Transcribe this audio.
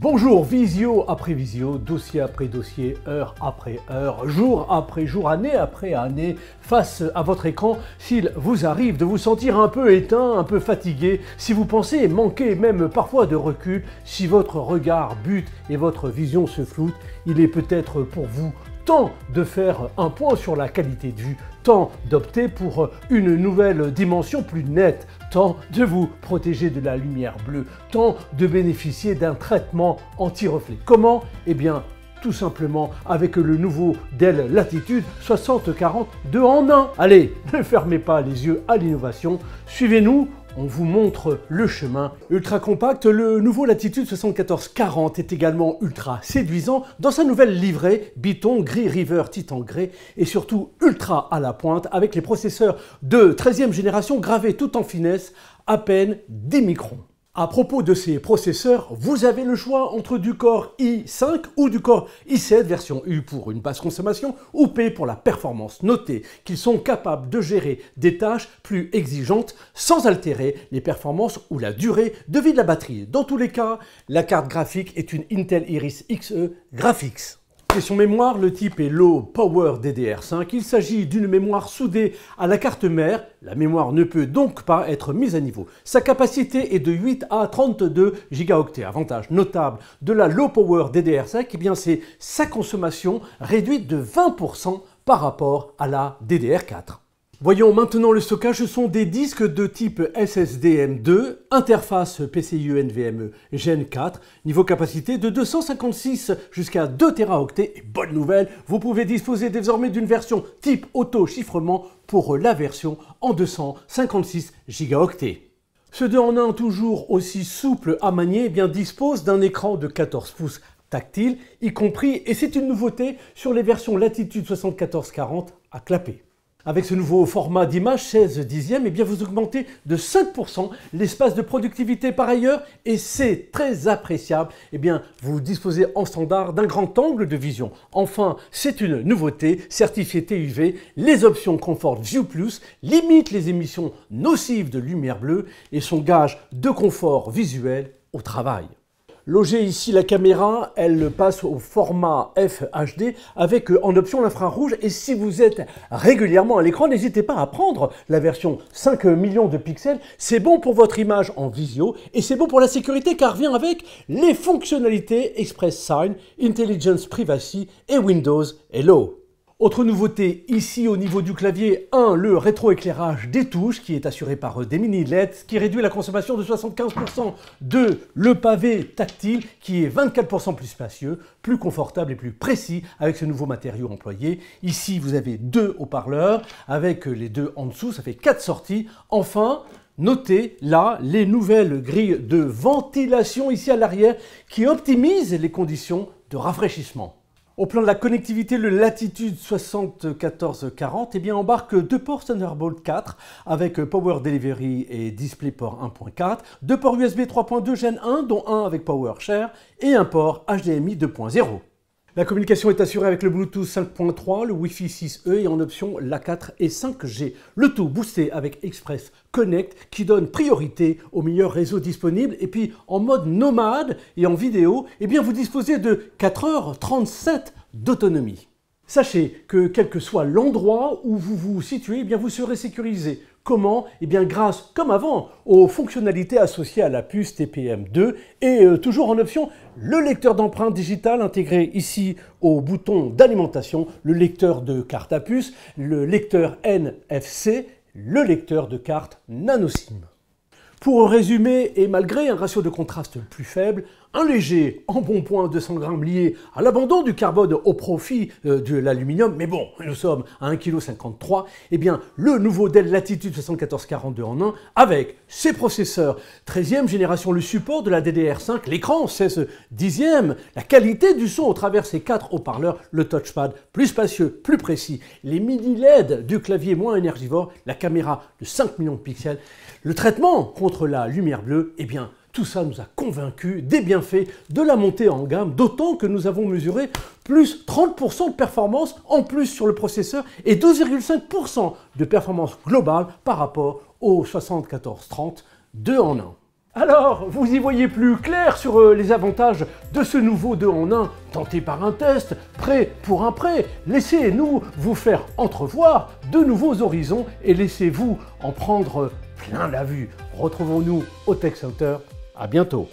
Bonjour, visio après visio, dossier après dossier, heure après heure, jour après jour, année après année, face à votre écran, s'il vous arrive de vous sentir un peu éteint, un peu fatigué, si vous pensez manquer même parfois de recul, si votre regard bute et votre vision se floute, il est peut-être pour vous temps de faire un point sur la qualité de vue, temps d'opter pour une nouvelle dimension plus nette, temps de vous protéger de la lumière bleue, temps de bénéficier d'un traitement anti-reflet. Comment? Eh bien, tout simplement avec le nouveau Dell Latitude 6040 2 en 1. Allez, ne fermez pas les yeux à l'innovation, suivez-nous. On vous montre le chemin. Ultra compact, le nouveau Latitude 7440 est également ultra séduisant dans sa nouvelle livrée Biton Gris River Titan Grey et surtout ultra à la pointe avec les processeurs de 13e génération gravés tout en finesse, à peine 10 microns. À propos de ces processeurs, vous avez le choix entre du Core i5 ou du Core i7 version U pour une basse consommation ou P pour la performance. Notez qu'ils sont capables de gérer des tâches plus exigeantes sans altérer les performances ou la durée de vie de la batterie. Dans tous les cas, la carte graphique est une Intel Iris Xe Graphics. Question mémoire, le type est Low Power DDR5. Il s'agit d'une mémoire soudée à la carte mère. La mémoire ne peut donc pas être mise à niveau. Sa capacité est de 8 à 32 gigaoctets. Avantage notable de la Low Power DDR5, eh bien c'est sa consommation réduite de 20% par rapport à la DDR4. Voyons maintenant le stockage, ce sont des disques de type SSD M2, interface PCIe NVMe Gen 4, niveau capacité de 256 jusqu'à 2 Teraoctets. Et bonne nouvelle, vous pouvez disposer désormais d'une version type auto-chiffrement pour la version en 256 gigaoctets. Ce 2 en 1 toujours aussi souple à manier, eh bien, dispose d'un écran de 14 pouces tactile, y compris, et c'est une nouveauté, sur les versions Latitude 7440 à clapet. Avec ce nouveau format d'image 16 dixièmes, eh bien vous augmentez de 5% l'espace de productivité par ailleurs et c'est très appréciable. Eh bien, vous disposez en standard d'un grand angle de vision. Enfin, c'est une nouveauté certifiée TUV. Les options Comfort View Plus limitent les émissions nocives de lumière bleue et sont gage de confort visuel au travail. Logée ici la caméra, elle passe au format FHD avec en option l'infrarouge et si vous êtes régulièrement à l'écran, n'hésitez pas à prendre la version 5 millions de pixels. C'est bon pour votre image en visio et c'est bon pour la sécurité car vient avec les fonctionnalités Express Sign, Intelligence Privacy et Windows Hello. Autre nouveauté ici au niveau du clavier, 1. Le rétroéclairage des touches qui est assuré par des mini LED qui réduit la consommation de 75%. 2. Le pavé tactile qui est 24% plus spacieux, plus confortable et plus précis avec ce nouveau matériau employé. Ici vous avez 2 haut-parleurs avec les 2 en dessous, ça fait 4 sorties. Enfin, notez là les nouvelles grilles de ventilation ici à l'arrière qui optimisent les conditions de rafraîchissement. Au plan de la connectivité, le Latitude 7440 eh bien, embarque 2 ports Thunderbolt 4 avec Power Delivery et DisplayPort 1.4, 2 ports USB 3.2 Gen 1 dont un avec PowerShare et un port HDMI 2.0. La communication est assurée avec le Bluetooth 5.3, le Wi-Fi 6E et en option l'A4 et 5G. Le tout boosté avec Express Connect qui donne priorité au meilleur réseau disponible. Et puis en mode nomade et en vidéo, eh bien vous disposez de 4h37 d'autonomie. Sachez que quel que soit l'endroit où vous vous situez, eh bien vous serez sécurisé. Comment? Eh bien grâce, comme avant, aux fonctionnalités associées à la puce TPM2 et toujours en option, le lecteur d'empreintes digitales intégré ici au bouton d'alimentation, le lecteur de carte à puce, le lecteur NFC, le lecteur de carte nano SIM. Pour résumer, et malgré un ratio de contraste plus faible, un léger embonpoint de 200 grammes lié à l'abandon du carbone au profit de l'aluminium, mais bon, nous sommes à 1,53 kg, eh bien, le nouveau Dell Latitude 7440 2 en 1, avec ses processeurs 13e génération, le support de la DDR5, l'écran 16 dixièmes, la qualité du son au travers ses 4 haut-parleurs, le touchpad plus spacieux, plus précis, les mini LED du clavier moins énergivore, la caméra de 5 millions de pixels, le traitement contre la lumière bleue, eh bien, tout ça nous a convaincus des bienfaits de la montée en gamme, d'autant que nous avons mesuré plus 30% de performance en plus sur le processeur et 12,5% de performance globale par rapport au 7430 2 en 1. Alors, vous y voyez plus clair sur les avantages de ce nouveau 2 en 1, tenté par un test, prêt pour un prêt. Laissez-nous vous faire entrevoir de nouveaux horizons et laissez-vous en prendre plein la vue. Retrouvons-nous au Tech Center. À bientôt.